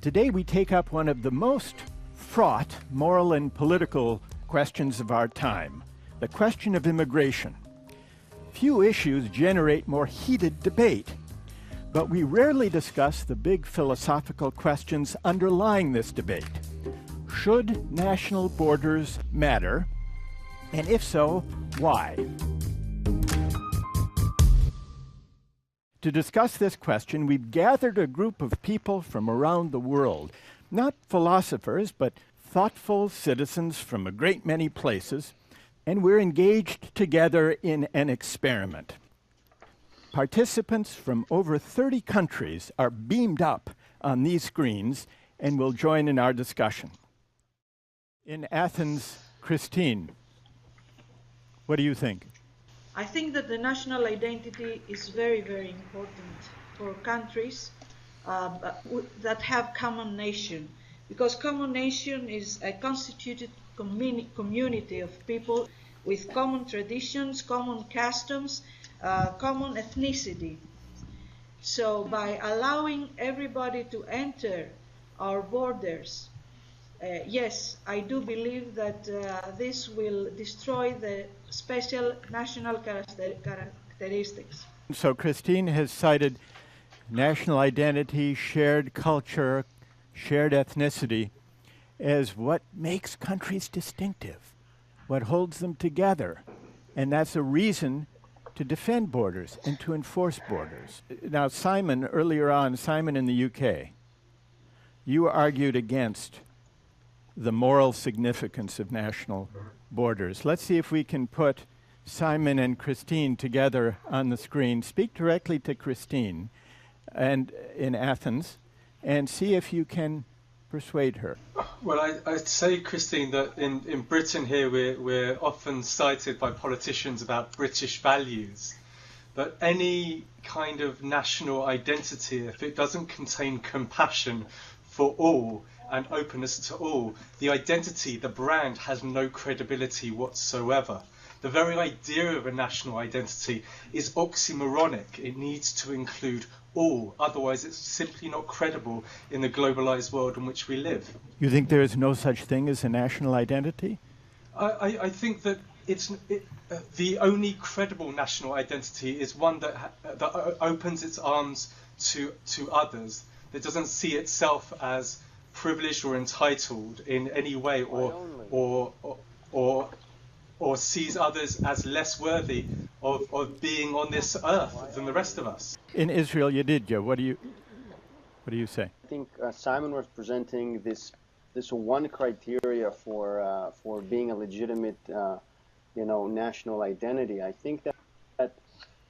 Today we take up one of the most fraught moral and political questions of our time, the question of immigration. Few issues generate more heated debate, but we rarely discuss the big philosophical questions underlying this debate. Should national borders matter? And if so, why? To discuss this question, we've gathered a group of people from around the world, not philosophers, but thoughtful citizens from a great many places, and we're engaged together in an experiment. Participants from over 30 countries are beamed up on these screens and will join in our discussion. In Athens, Christine, what do you think? I think that the national identity is very, very important for countries that have common nation, because common nation is a constituted community of people with common traditions, common customs, common ethnicity. So by allowing everybody to enter our borders, yes, I do believe that this will destroy the special national characteristics. So Christine has cited national identity, shared culture, shared ethnicity as what makes countries distinctive, what holds them together. And that's a reason to defend borders and to enforce borders. Now, Simon, earlier on, Simon in the UK, you argued against the moral significance of national borders. Let's see if we can put Simon and Christine together on the screen. Speak directly to Christine and in Athens and see if you can persuade her. Well, I'd say, Christine, that in Britain here we're often cited by politicians about British values. But any kind of national identity, if it doesn't contain compassion for all and openness to all, the identity, the brand, has no credibility whatsoever. The very idea of a national identity is oxymoronic. It needs to include all, otherwise it's simply not credible in the globalized world in which we live. You think there is no such thing as a national identity? I think that the only credible national identity is one that opens its arms to others, that doesn't see itself as privileged or entitled in any way, or sees others as less worthy of being on this earth than the rest of us. In Israel, Yedidya, what do you say? I think Simon was presenting this one criteria for being a legitimate, national identity. I think that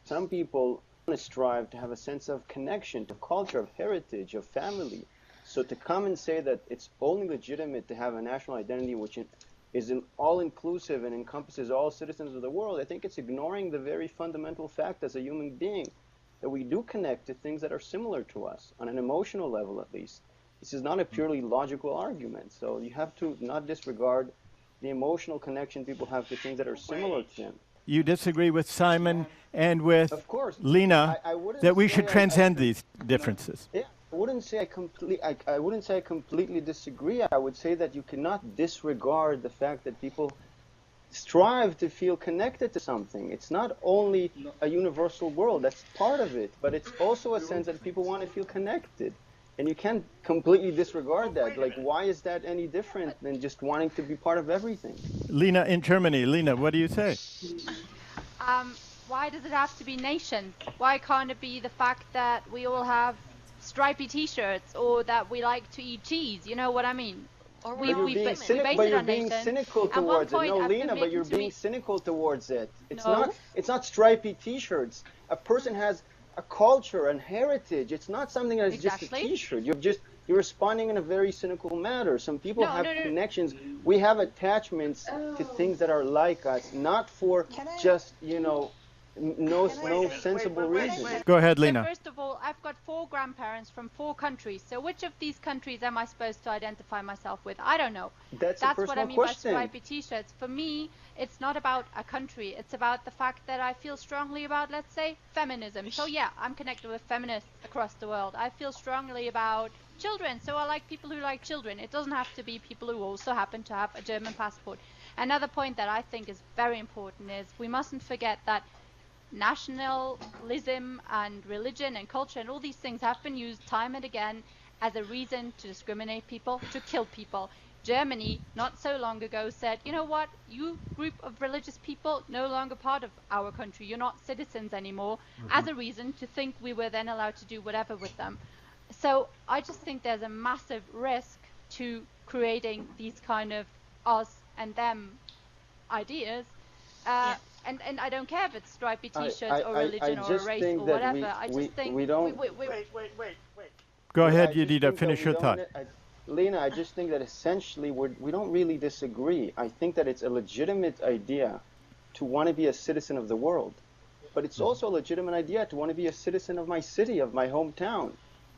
some people strive to have a sense of connection, to culture, of heritage, of family. So to come and say that it's only legitimate to have a national identity which is all-inclusive and encompasses all citizens of the world, I think it's ignoring the very fundamental fact as a human being that we do connect to things that are similar to us, on an emotional level at least. This is not a purely logical argument, so you have to not disregard the emotional connection people have to things that are similar to them. You disagree with Simon and with Of course. Lena that we should transcend these differences. Yeah. I wouldn't say I completely disagree. I would say that you cannot disregard the fact that people strive to feel connected to something. It's not only a universal world, that's part of it, but it's also a sense that people want to feel connected. And you can't completely disregard that. Like, why is that any different than just wanting to be part of everything? Lena in Germany. Lena, what do you say? Why does it have to be nations? Why can't it be the fact that we all have stripy t-shirts or that we like to eat cheese? You know what I mean? Or you're being cynical towards it. No, Lena, but you're being cynical towards it. It's not stripy t-shirts. A person has a culture and heritage. It's not something that's just a t-shirt. You're responding in a very cynical manner. Some people have connections. We have attachments to things that are like us, not for just, no sensible reason. Go ahead, Lena. So first of all, I've got 4 grandparents from 4 countries. So which of these countries am I supposed to identify myself with? I don't know. That's what I mean by stripy t-shirts. For me, it's not about a country. It's about the fact that I feel strongly about, let's say, feminism. So yeah, I'm connected with feminists across the world. I feel strongly about children, so I like people who like children. It doesn't have to be people who also happen to have a German passport. Another point that I think is very important is we mustn't forget that nationalism and religion and culture and all these things have been used time and again as a reason to discriminate people, to kill people. Germany, not so long ago, said, you know what, you group of religious people, no longer part of our country, you're not citizens anymore, as a reason to think we were then allowed to do whatever with them. So I just think there's a massive risk to creating these kind of us and them ideas. And I don't care if it's stripy t-shirts or religion or a race or whatever. I just think we don't... Wait. Go Lena, ahead, I just Yedida, think that finish we your don't- thought. Lena, I just think that essentially we don't really disagree. I think that it's a legitimate idea to want to be a citizen of the world. But it's also a legitimate idea to want to be a citizen of my city, of my hometown.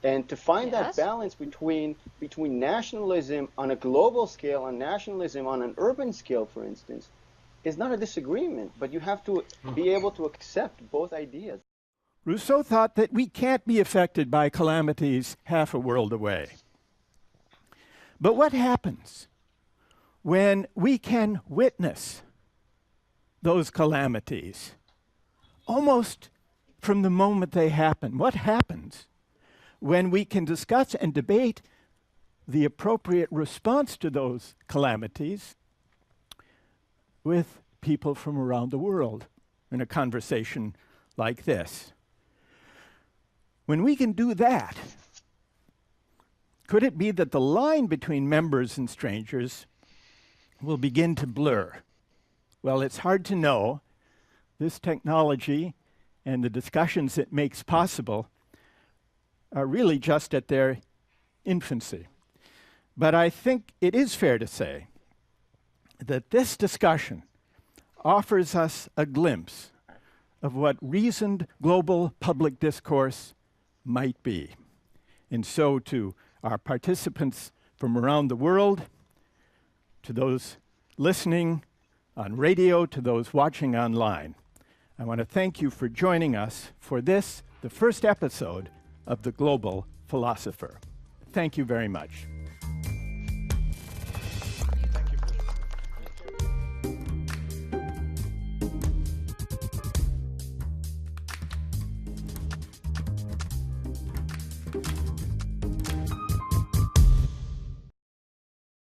And to find that balance between nationalism on a global scale and nationalism on an urban scale, for instance, is not a disagreement. But you have to be able to accept both ideas. Rousseau thought that we can't be affected by calamities half a world away. But what happens when we can witness those calamities almost from the moment they happen? What happens when we can discuss and debate the appropriate response to those calamities with people from around the world in a conversation like this? When we can do that, could it be that the line between members and strangers will begin to blur? Well, it's hard to know. This technology and the discussions it makes possible are really just at their infancy. But I think it is fair to say that this discussion offers us a glimpse of what reasoned global public discourse might be. And so to our participants from around the world, to those listening on radio, to those watching online, I want to thank you for joining us for this, the first episode of the Global Philosopher. Thank you very much.